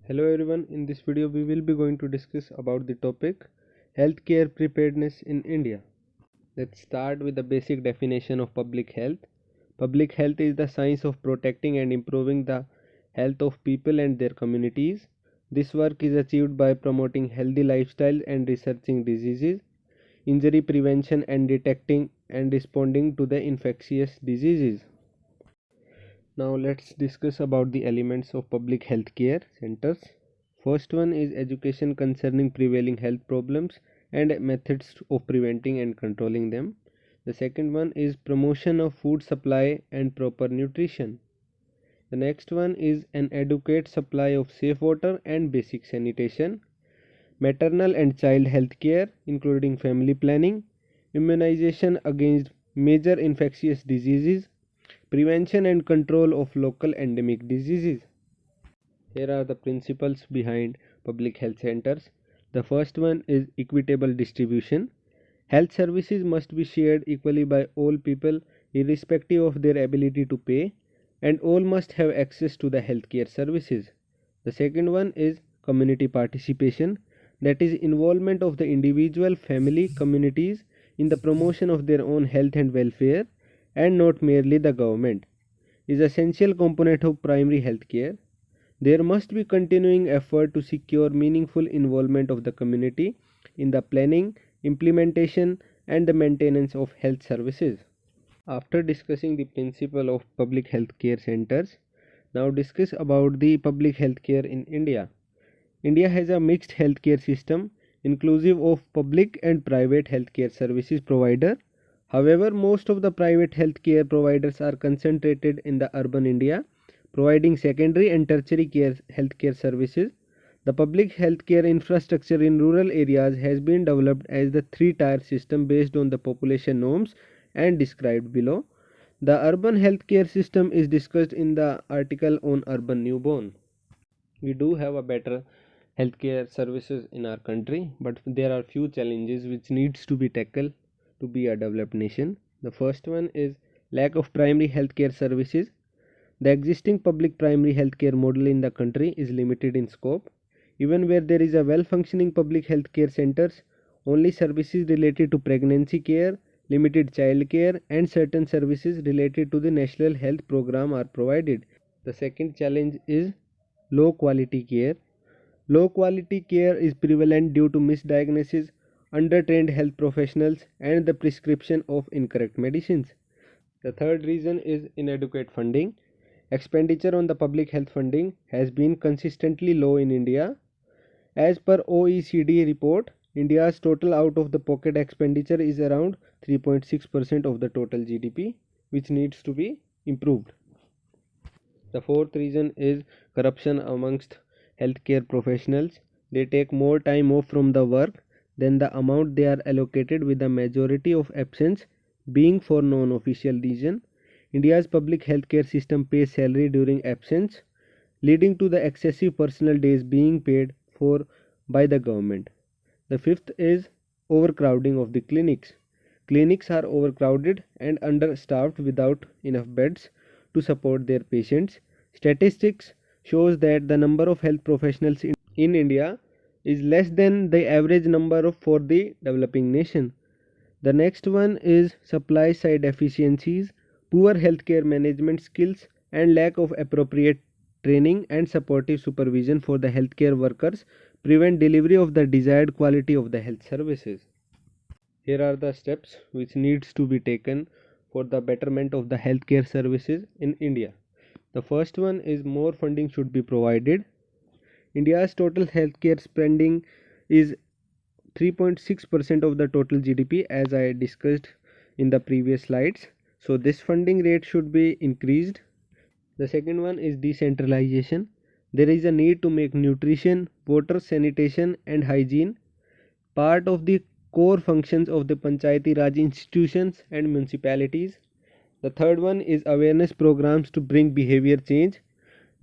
Hello everyone, in this video we will be going to discuss about the topic healthcare preparedness in India. Let's start with the basic definition of public health. Public health is the science of protecting and improving the health of people and their communities. This work is achieved by promoting healthy lifestyle and researching diseases, injury prevention and detecting and responding to the infectious diseases. Now let's discuss about the elements of public health care centers. First one is education concerning prevailing health problems and methods of preventing and controlling them. The second one is promotion of food supply and proper nutrition. The next one is an adequate supply of safe water and basic sanitation. Maternal and child health care including family planning, immunization against major infectious diseases, prevention and control of local endemic diseases. Here are the principles behind public health centers. The first one is equitable distribution. Health services must be shared equally by all people irrespective of their ability to pay, and all must have access to the healthcare services. The second one is community participation, that is involvement of the individual, family, communities in the promotion of their own health and welfare and not merely the government, is essential component of primary health care. There must be continuing effort to secure meaningful involvement of the community in the planning, implementation and the maintenance of health services. After discussing the principle of public health care centers, now discuss about the public health care in India. India has a mixed healthcare system inclusive of public and private healthcare services provider. However, most of the private healthcare providers are concentrated in the urban India, providing secondary and tertiary healthcare services. The public healthcare infrastructure in rural areas has been developed as the three-tier system based on the population norms and described below. The urban healthcare system is discussed in the article on urban newborn. We do have a better healthcare services in our country, but there are few challenges which needs to be tackled to be a developed nation. The first one is lack of primary healthcare services. The existing public primary healthcare model in the country is limited in scope. Even where there is a well-functioning public healthcare centers, only services related to pregnancy care, limited child care and certain services related to the National Health Program are provided. The second challenge is low quality care. Low quality care is prevalent due to misdiagnosis, undertrained health professionals and the prescription of incorrect medicines. The third reason is inadequate funding. Expenditure on the public health funding has been consistently low in India. As per OECD report, India's total out of the pocket expenditure is around 3.6% of the total GDP, which needs to be improved. The fourth reason is corruption amongst healthcare professionals. They take more time off from the work than the amount they are allocated, with the majority of absence being for non-official reason. India's public healthcare system pays salary during absence, leading to the excessive personal days being paid for by the government. The fifth is overcrowding of the clinics. Clinics are overcrowded and understaffed without enough beds to support their patients. Statistics shows that the number of health professionals in India is less than the average number for the developing nation. The next one is supply side efficiencies, poor healthcare management skills and lack of appropriate training and supportive supervision for the healthcare workers prevent delivery of the desired quality of the health services. Here are the steps which needs to be taken for the betterment of the healthcare services in India. The first one is more funding should be provided. India's total healthcare spending is 3.6% of the total GDP, as I discussed in the previous slides. So this funding rate should be increased. The second one is decentralization. There is a need to make nutrition, water, sanitation and hygiene part of the core functions of the Panchayati Raj institutions and municipalities. The third one is awareness programs to bring behavior change.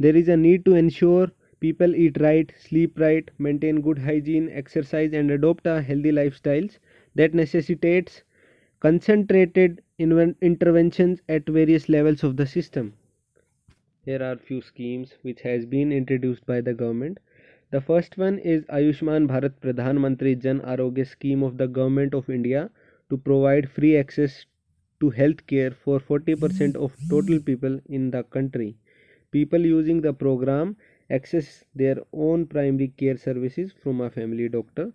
There is a need to ensure people eat right, sleep right, maintain good hygiene, exercise and adopt a healthy lifestyles that necessitates concentrated interventions at various levels of the system. Here are few schemes which has been introduced by the government. The first one is Ayushman Bharat Pradhan Mantri Jan Arogya scheme of the government of India to provide free access to health care for 40% of total people in the country. People using the program access their own primary care services from a family doctor.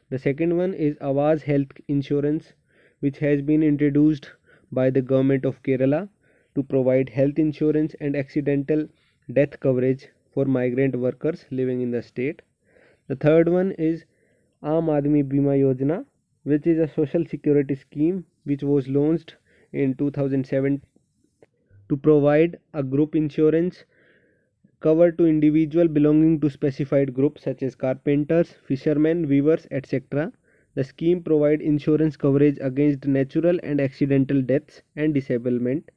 The second one is Awaz Health Insurance, which has been introduced by the government of Kerala to provide health insurance and accidental death coverage for migrant workers living in the state. The third one is Aam Aadmi Bima Yojana, which is a social security scheme which was launched in 2007 to provide a group insurance cover to individuals belonging to specified groups such as carpenters, fishermen, weavers, etc. The scheme provides insurance coverage against natural and accidental deaths and disablement.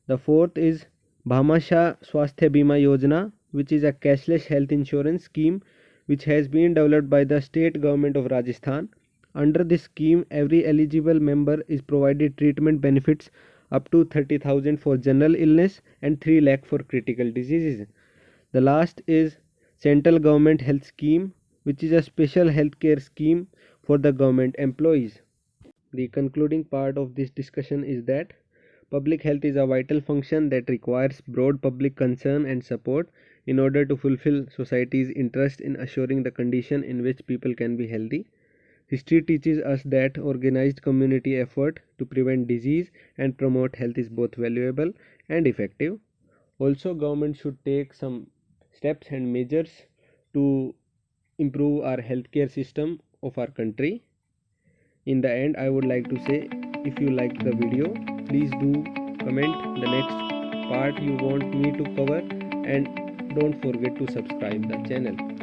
The fourth is Bhamasha Swasthya Bima Yojana, which is a cashless health insurance scheme which has been developed by the state government of Rajasthan. Under this scheme, every eligible member is provided treatment benefits up to 30,000 for general illness and 3 lakh for critical diseases. The last is Central Government Health Scheme, which is a special healthcare scheme for the government employees. The concluding part of this discussion is that public health is a vital function that requires broad public concern and support in order to fulfill society's interest in assuring the condition in which people can be healthy. History teaches us that organized community effort to prevent disease and promote health is both valuable and effective. Also, government should take some steps and measures to improve our healthcare system of our country. In the end, I would like to say, if you like the video, please do comment the next part you want me to cover, and don't forget to subscribe the channel.